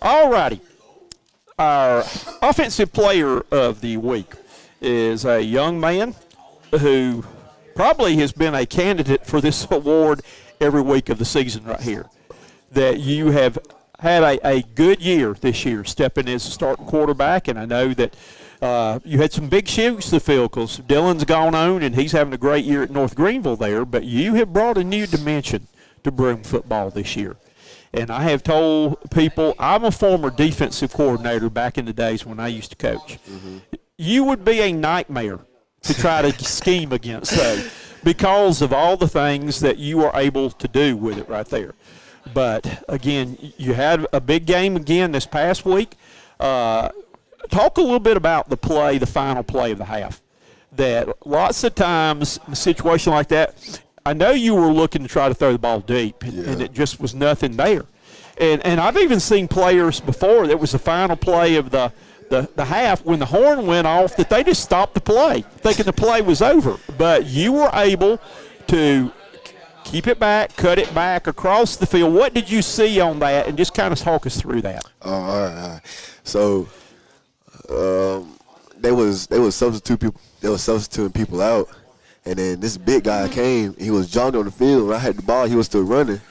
All righty. Our offensive player of the week is a young man who probably has been a candidate for this award every week of the season right here. That you have had a good year this year stepping as a starting quarterback, and I know that you had some big shoes to fill because Dylan's gone on and he's having a great year at North Greenville there, but you have brought a new dimension to Broome football this year. And I have told people, I'm a former defensive coordinator back in the days when I used to coach. Mm-hmm. You would be a nightmare to try to scheme against, though, because of all the things that you are able to do with it right there. But, again, you had a big game again this past week. Talk a little bit about the final play of the half. That lots of times in a situation like that, I know you were looking to try to throw the ball deep, and it just was nothing there. And I've even seen players before that was the final play of the half when the horn went off that they just stopped the play, thinking the play was over. But you were able to keep it back, cut it back across the field. What did you see on that, and just kind of talk us through that? All right. So they was substituting people out. And then this big guy came. He was jogging on the field. When I had the ball, he was still running.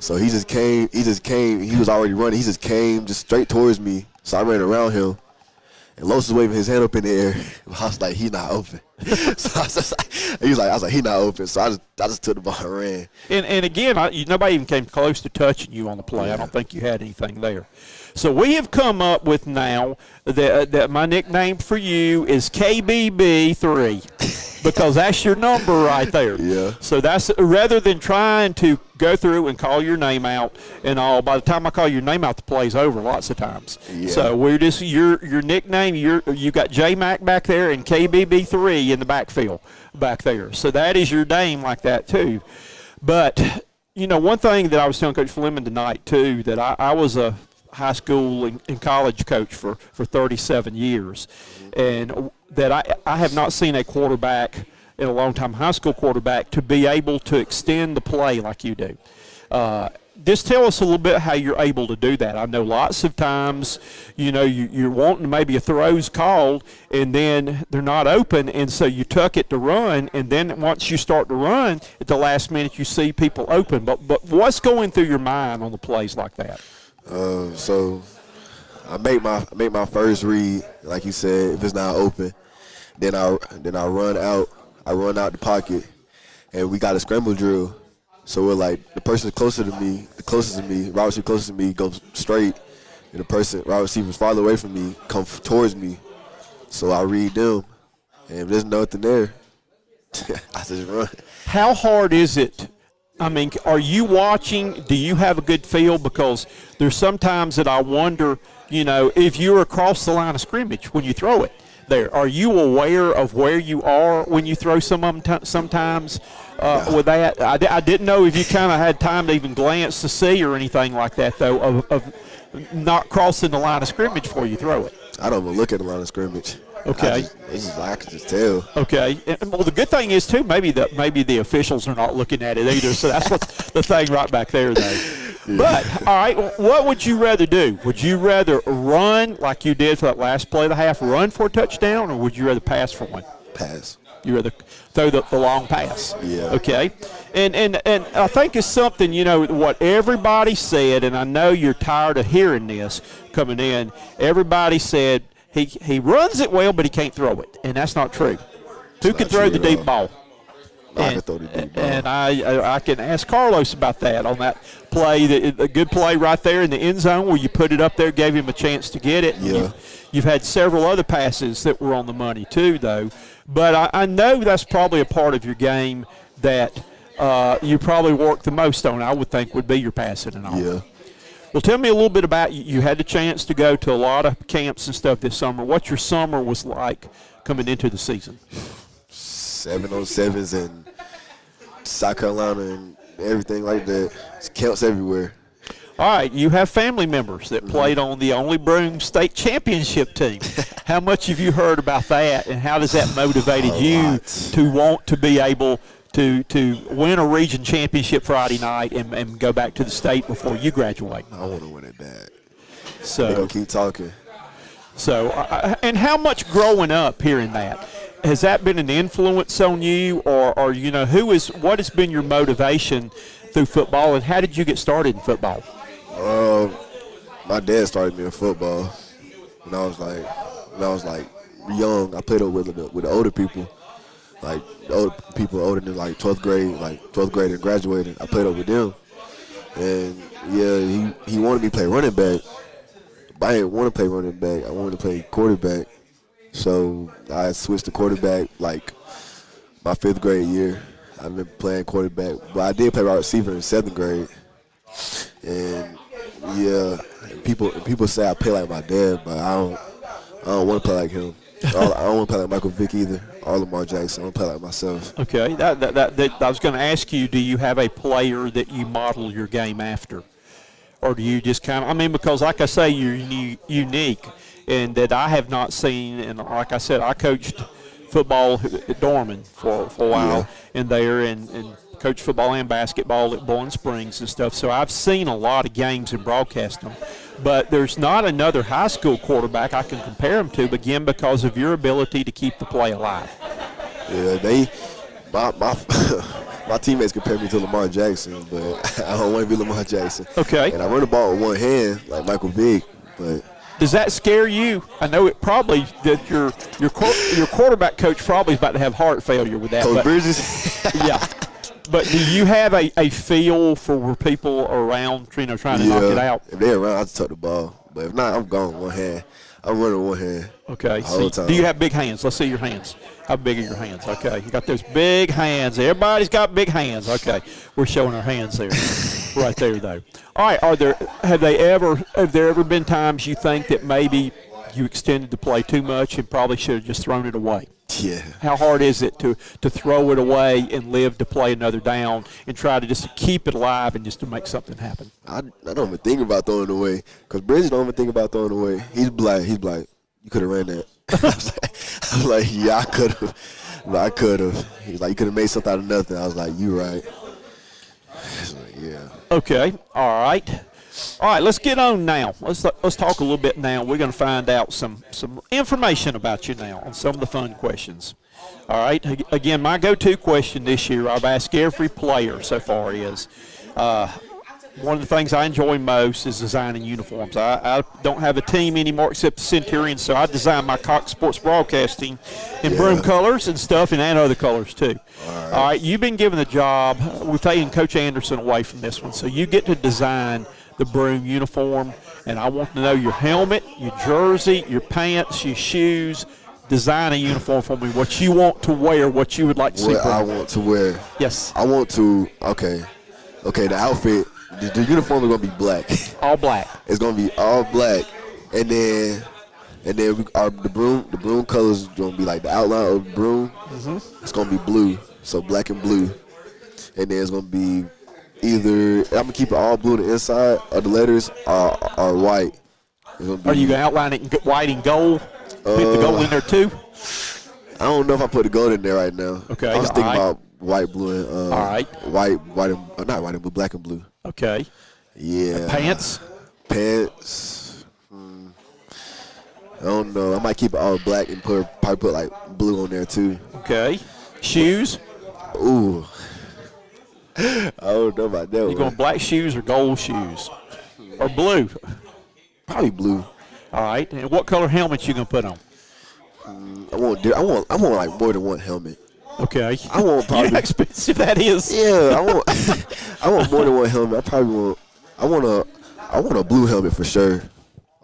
So he just came. He was already running. He just came just straight towards me. So I ran around him. And Los was waving his hand up in the air. I was like, he's not open. So I was like, he's not open. So I just took the ball and ran. And again, nobody even came close to touching you on the play. Yeah. I don't think you had anything there. So we have come up with now that my nickname for you is KBB3. Because that's your number right there. Yeah. So that's rather than trying to go through and call your name out and all. By the time I call your name out, the play's over lots of times. Yeah. So we're just your nickname. You got J Mac back there and KBB3 in the backfield back there. So that is your name like that too. But one thing that I was telling Coach Fleming tonight too, that I was a high school and college coach for 37 years, and that I have not seen a quarterback in a long time, high school quarterback, to be able to extend the play like you do. Just tell us a little bit how you're able to do that. I know lots of times, you're wanting maybe a throw's called, and then they're not open, and so you tuck it to run, and then once you start to run, at the last minute you see people open. But what's going through your mind on the plays like that? So I make my first read, like you said. If it's not open, then I run out. I run out the pocket, and we got a scramble drill. So we're like, the person closest to me, wide receiver closest to me, goes straight, and the person wide receiver farther away from me come towards me. So I read them, and if there's nothing there, I just run. How hard is it? I mean, are you watching? Do you have a good feel? Because there's sometimes that I wonder, if you're across the line of scrimmage when you throw it there, are you aware of where you are when you throw some of them sometimes with that? I didn't know if you kind of had time to even glance to see or anything like that, though, of not crossing the line of scrimmage before you throw it. I don't even look at the line of scrimmage. Okay. I can just tell. Okay. And, well, the good thing is, too, maybe the officials are not looking at it either, so that's what's the thing right back there, though. Yeah. But, all right, what would you rather do? Would you rather run like you did for that last play of the half, run for a touchdown, or would you rather pass for one? Pass. You rather throw the long pass? Yeah. Okay. And I think it's something, what everybody said, and I know you're tired of hearing this coming in, everybody said, He runs it well, but he can't throw it, and that's not true. Who can throw the deep ball? I can throw the deep ball. And I can ask Carlos about that on that play, the good play right there in the end zone where you put it up there, gave him a chance to get it. Yeah. You've had several other passes that were on the money too, though. But I know that's probably a part of your game that you probably work the most on, I would think, would be your passing and all. Yeah. Well, tell me a little bit about you had the chance to go to a lot of camps and stuff this summer. What your summer was like coming into the season? 7-on-7s and South Carolina and everything like that. It's camps everywhere. All right, you have family members that played on the only Broome State Championship team. How much have you heard about that, and how does that motivated you to want to be able to win a region championship Friday night and go back to the state before you graduate. I want to win it bad. So They're going to keep talking. So, and how much growing up hearing that? Has that been an influence on you, or you know, what has been your motivation through football, and how did you get started in football? My dad started me in football when I was like young. I played with the older people, like the older people older than like 12th grade and graduated. I played up with them, and yeah, he wanted me to play running back, but I didn't want to play running back. I wanted to play quarterback. So I switched to quarterback like my 5th grade year. I've been playing quarterback, but I did play wide receiver in 7th grade. And yeah, people say I play like my dad, but I don't want to play like him. I don't want to play like Michael Vick either, or Lamar Jackson. I want to play like myself. Okay, that I was going to ask you, do you have a player that you model your game after? Or do you just kind of, I mean, because like I say, you're unique, and that I have not seen, and like I said, I coached football at Dorman for a while in there, and coached football and basketball at Bowling Springs and stuff, so I've seen a lot of games and broadcast them. But there's not another high school quarterback I can compare him to, again, because of your ability to keep the play alive. Yeah, my teammates compare me to Lamar Jackson, but I don't want to be Lamar Jackson. Okay. And I run the ball with one hand like Michael Vick, but does that scare you? I know it probably that your quarterback coach probably is about to have heart failure with that. Coach Bridges. Yeah. But do you have a feel for where people are around, trying to knock it out? If they're around, I'll just tuck the ball. But if not, I'm gone with one hand. I'm running with one hand. Okay. The whole time. Do you have big hands? Let's see your hands. How big are your hands? Okay. You got those big hands. Everybody's got big hands. Okay. We're showing our hands there. Right there, though. All right. Have there ever been times you think that maybe you extended the play too much and probably should have just thrown it away? Yeah. How hard is it to throw it away and live to play another down and try to just keep it alive and just to make something happen? I don't even think about throwing it away, because Bridges don't even think about throwing it away. He's black. You could have ran that. I was like, yeah, I could have. I could have. He's like, you could have made something out of nothing. I was like, you right. Like, yeah. Okay. All right. Let's get on now. Let's talk a little bit now. We're going to find out some information about you now on some of the fun questions. All right. Again, my go-to question this year, I've asked every player so far, is one of the things I enjoy most is designing uniforms. I don't have a team anymore except the Centurions, so I design my Cox Sports Broadcasting in Broome colors and stuff, and other colors too. All right. You've been given the job. We're taking Coach Anderson away from this one, so you get to design the Broome uniform, and I want to know your helmet, your jersey, your pants, your shoes. Design a uniform for me, what you want to wear, what you would like to see. What I want to wear. Yes. I want to, okay, the outfit, the uniform is going to be black. All black. It's going to be all black, and then the Broome colors is going to be like the outline of Broome. Mm-hmm. It's going to be blue, so black and blue, and then it's going to be either I'm gonna keep it all blue on the inside, or the letters are white. Are you gonna outline it in white and gold? Put the gold in there too? I don't know if I put the gold in there right now. Okay. I was thinking about white, blue, and all right. White and not white and blue, black and blue. Okay. Yeah. And pants. I don't know. I might keep it all black and probably put like blue on there too. Okay. Shoes. Ooh. I don't know about that. You going black shoes or gold shoes? Or blue? Probably blue. All right. And what color helmet you gonna put on? I want like more than one helmet. Okay. I want probably. You know how expensive that is. Yeah, I want more than one helmet. I want a blue helmet for sure.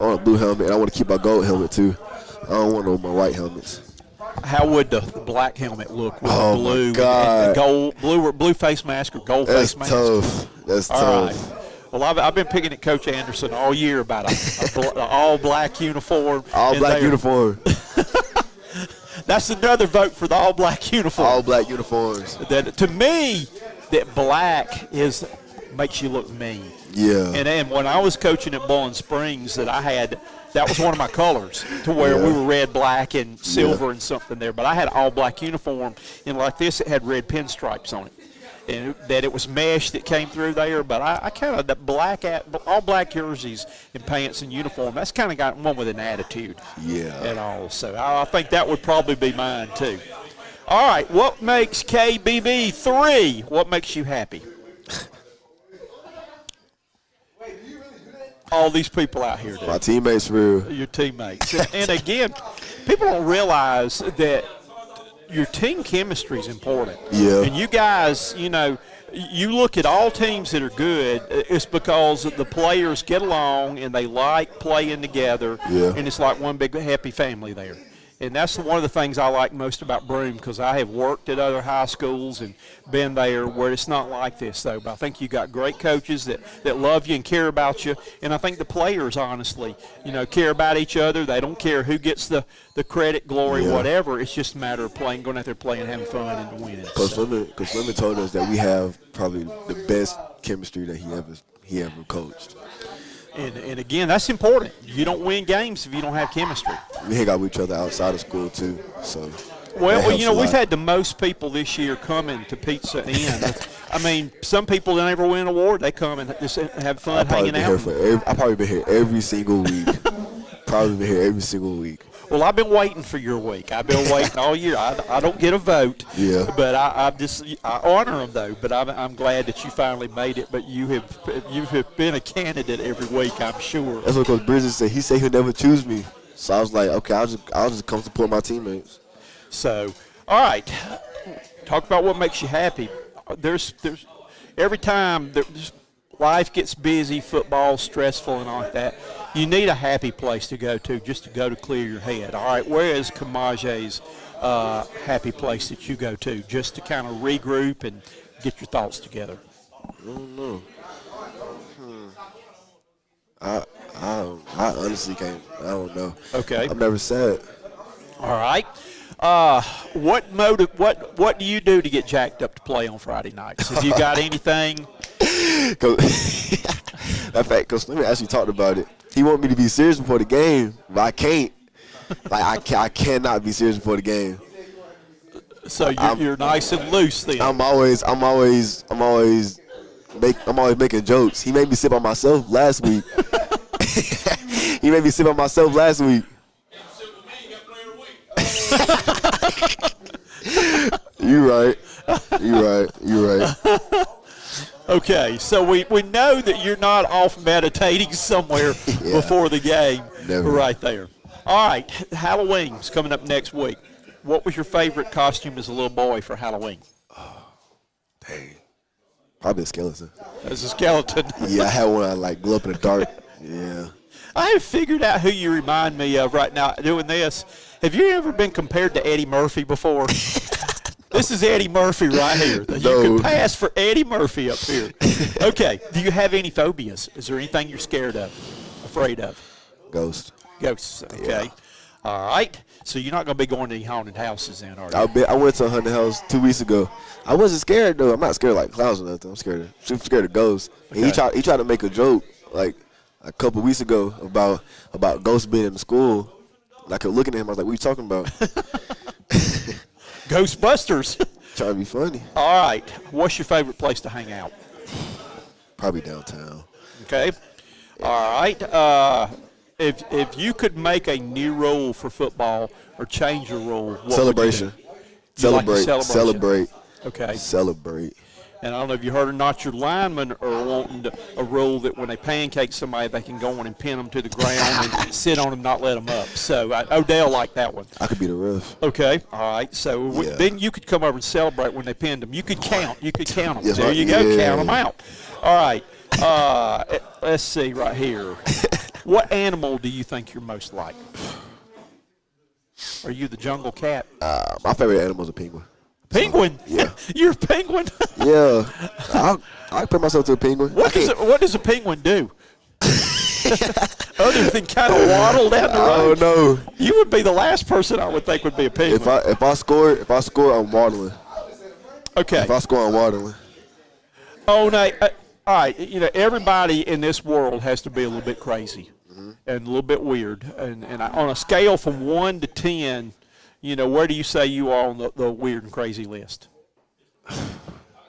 I want a blue helmet, and I want to keep my gold helmet too. I don't want no more white helmets. How would the black helmet look with the blue? My God. And gold, blue face mask or gold face mask? That's all tough. Right. Well, I've been picking at Coach Anderson all year about a all black uniform. All black uniform. That's another vote for the all black uniform. All black uniforms. That to me, that black is makes you look mean. Yeah. And then when I was coaching at Bowling Springs, that was one of my colors, to where we were red, black, and silver and something there. But I had all black uniform, and like this, it had red pinstripes on it. And that it was mesh that came through there, but I kind of, all black jerseys and pants and uniform, that's kind of got one with an attitude. Yeah. And all. So I think that would probably be mine too. All right, what makes KBB3? What makes you happy? All these people out here, dude. My teammates, real. Your teammates. And again, people don't realize that your team chemistry is important. Yeah. And you guys, you look at all teams that are good, it's because the players get along and they like playing together. Yeah. And it's like one big happy family there. And that's one of the things I like most about Broome, because I have worked at other high schools and been there where it's not like this, though. But I think you got great coaches that love you and care about you. And I think the players, honestly, care about each other. They don't care who gets the credit, glory, whatever. It's just a matter of going out there playing, having fun, and winning. Coach Lemon told us that we have probably the best chemistry that he ever coached. And again, that's important. You don't win games if you don't have chemistry. We hang out with each other outside of school too. So. Well, we've had the most people this year coming to Pizza Inn. I mean, some people that never win an award, they come and just have fun hanging out. I've probably been here every single week. Well, I've been waiting for your week. I've been waiting all year. I don't get a vote. Yeah. But I honor them though. But I'm glad that you finally made it. But you have been a candidate every week, I'm sure. That's what Coach Bridges said. He said he'll never choose me. So I was like, okay, I'll just come support my teammates. So, all right. Talk about what makes you happy. There's every time life gets busy, football, stressful, and all like that, you need a happy place to go to, just to go to clear your head. All right, where is Kamajay's happy place that you go to, just to kind of regroup and get your thoughts together? I don't know. I honestly can't. I don't know. Okay. I've never said. All right. What do you do to get jacked up to play on Friday nights? Have you got anything? That fact, Coach Slimmy actually talked about it. He want me to be serious before the game, but I can't. I cannot be serious before the game. So you're nice and loose then. I'm always making jokes. He made me sit by myself last week. You right. Okay, so we know that you're not off meditating somewhere before the game. Never. Right there. All right, Halloween's coming up next week. What was your favorite costume as a little boy for Halloween? Dang. Probably a skeleton. As a skeleton. Yeah, I had one I glow up in the dark. Yeah. I have figured out who you remind me of right now doing this. Have you ever been compared to Eddie Murphy before? This is Eddie Murphy right here. No. You could pass for Eddie Murphy up here. Okay. Do you have any phobias? Is there anything you're scared of, afraid of? Ghosts. Okay. Yeah. All right. So you're not going to be going to any haunted houses then, are you? I went to a haunted house 2 weeks ago. I wasn't scared though. I'm not scared like clowns or nothing. I'm scared of ghosts. Okay. And he tried to make a joke like a couple weeks ago about ghosts being in the school. And I kept looking at him. I was like, "What are you talking about?" Ghostbusters. Trying to be funny. All right. What's your favorite place to hang out? Probably downtown. Okay. All right. If you could make a new rule for football or change a rule, what Celebration. would you do? You like the Celebrate. Okay. Celebrate. And I don't know if you heard or not, your linemen are wanting a rule that when they pancake somebody, they can go on and pin them to the ground and sit on them, not let them up. So Odell liked that one. I could be the ref. Okay. All right. So then you could come over and celebrate when they pinned them. You could count. You could count them. Yes, There you go. Count them out. All right. Let's see right here. What animal do you think you're most like? Are you the jungle cat? My favorite animal is a penguin. Penguin? Yeah. You're a penguin? Yeah. I compare myself to a penguin. What does a penguin do? Other than kind of waddle down the road? I don't know. You would be the last person I would think would be a penguin. If I score, I'm waddling. Okay. If I score, I'm waddling. Oh, no. All right, everybody in this world has to be a little bit crazy and a little bit weird. And on a scale from 1 to 10, where do you say you are on the weird and crazy list?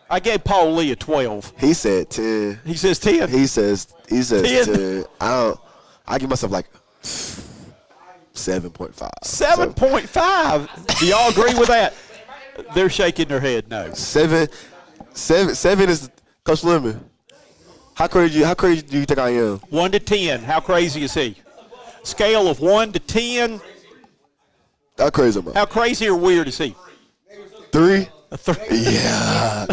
I gave Paul Lee a 12. He said 10. He says 10. He says 10. 10. I give myself like 7.5. 7.5. Do y'all agree with that? They're shaking their head no. 7 is Coach Lemon. How crazy do you think I am? 1 to 10. How crazy is he? Scale of 1 to 10. How crazy am I? How crazy or weird is he? 3. A 3. Yeah.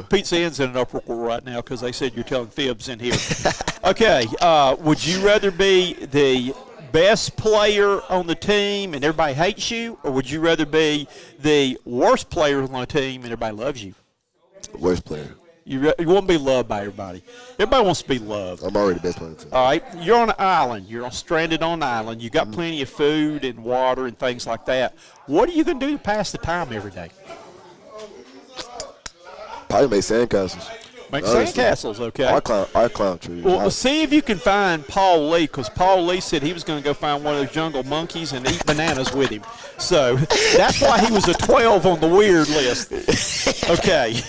Pete Sand's in an uproar right now because they said you're telling fibs in here. Okay. Would you rather be the best player on the team and everybody hates you, or would you rather be the worst player on the team and everybody loves you? Worst player. You want to be loved by everybody. Everybody wants to be loved. I'm already the best player on the team. All right. You're on an island. You're stranded on an island. You got plenty of food and water and things like that. What are you going to do to pass the time every day? Probably make sandcastles. Make sandcastles, okay. I climb trees. Well, see if you can find Paul Lee, because Paul Lee said he was going to go find one of those jungle monkeys and eat bananas with him. So that's why he was a 12 on the weird list. Okay.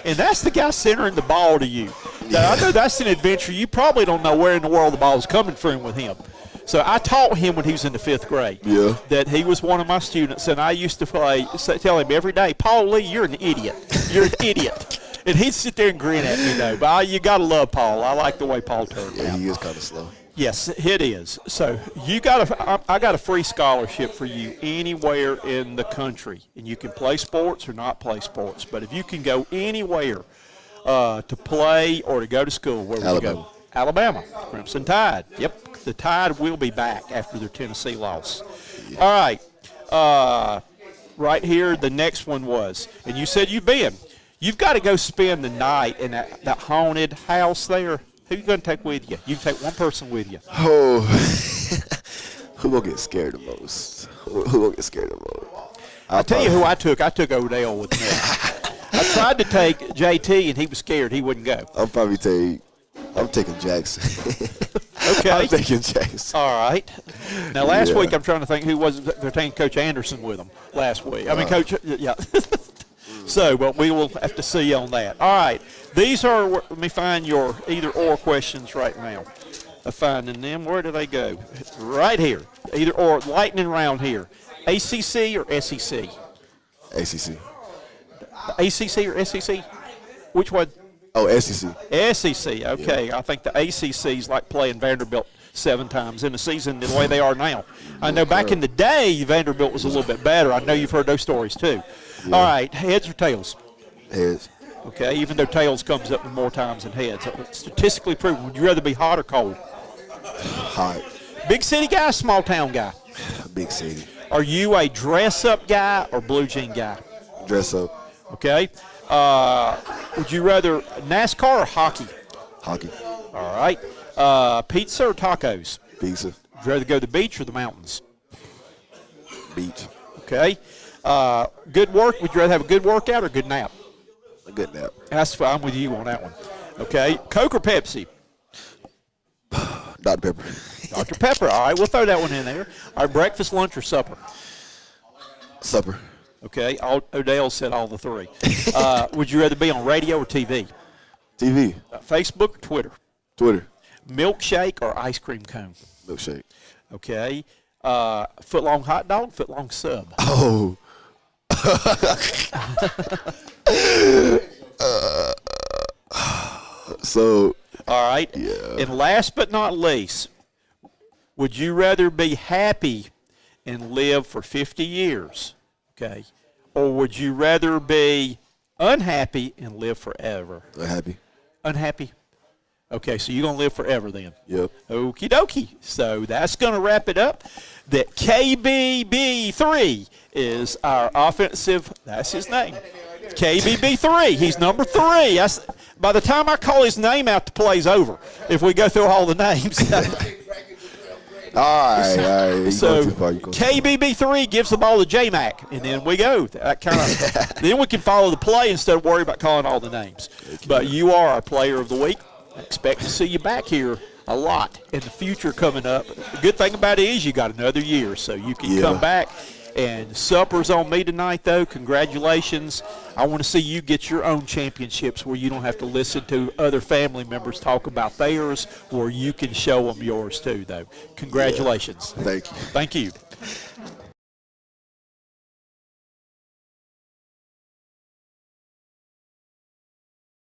And that's the guy centering the ball to you. Now, I know that's an adventure. You probably don't know where in the world the ball is coming from with him. So I taught him when he was in the 5th grade that he was one of my students, and I used to tell him every day, Paul Lee, you're an idiot. You're an idiot. And he'd sit there and grin at me, though. But you got to love Paul. I like the way Paul turned out. Yeah, he is kind of slow. Yes, it is. So I got a free scholarship for you anywhere in the country. And you can play sports or not play sports. But if you can go anywhere to play or to go to school, where would you go? Alabama. Crimson Tide. Yep, the Tide will be back after their Tennessee loss. Yeah. All right. Right here, the next one was, and you said you've been. You've got to go spend the night in that haunted house there. Who you going to take with you? You can take one person with you. Oh, who will get scared the most? Who will get scared the most? I'll tell you who I took. I took Odell with me. I tried to take JT, and he was scared. He wouldn't go. I'm taking Jackson. Okay. I'm taking Jackson. All right. Now, last week, I'm trying to think who was – they're taking Coach Anderson with them last week. I mean, Coach – yeah. So, but we will have to see on that. All right. These are – let me find your either-or questions right now. I'm finding them. Where do they go? Right here. Either-or. Lightning round here. ACC or SEC? ACC. ACC or SEC? Which one? Oh, SEC. SEC, okay. Yeah. I think the ACC is like playing Vanderbilt 7 times in a season the way they are now. I know back in the day, Vanderbilt was a little bit better. I know you've heard those stories too. Yeah. All right, heads or tails? Heads. Okay, even though tails comes up more times than heads. Statistically proven, would you rather be hot or cold? Hot. Big city guy, small town guy? Big city. Are you a dress-up guy or blue jean guy? Dress up. Okay. Would you rather NASCAR or hockey? Hockey. All right. Pizza or tacos? Pizza. Would you rather go to the beach or the mountains? Beach. Okay. Good work. Would you rather have a good workout or a good nap? A good nap. That's fine. I'm with you on that one. Okay. Coke or Pepsi? Dr. Pepper. Dr. Pepper. All right. We'll throw that one in there. All right. Breakfast, lunch, or supper? Supper. Okay. Odell said all the 3. Would you rather be on radio or TV? TV. Facebook or Twitter? Twitter. Milkshake or ice cream cone? Milkshake. Okay. Foot-long hot dog, foot-long sub? Oh. So. All right. Yeah. And last but not least, would you rather be happy and live for 50 years, okay, or would you rather be unhappy and live forever? Unhappy. Unhappy? Okay, so you're going to live forever then? Yep. Okie dokie. So that's going to wrap it up. That KBB3 is our offensive, that's his name. KBB3. He's number 3. By the time I call his name out, the play's over, if we go through all the names. All right. You So going too far. You going too far. KBB3 gives the ball to J-Mac, and then we go. That kind of then we can follow the play instead of worry about calling all the names. But you are our player of the week. I expect to see you back here a lot in the future coming up. The good thing about it is you got another year, so you can come back. And supper's on me tonight, though. Congratulations. I want to see you get your own championships where you don't have to listen to other family members talk about theirs, where you can show them yours, too, though. Congratulations. Thank you. Thank you.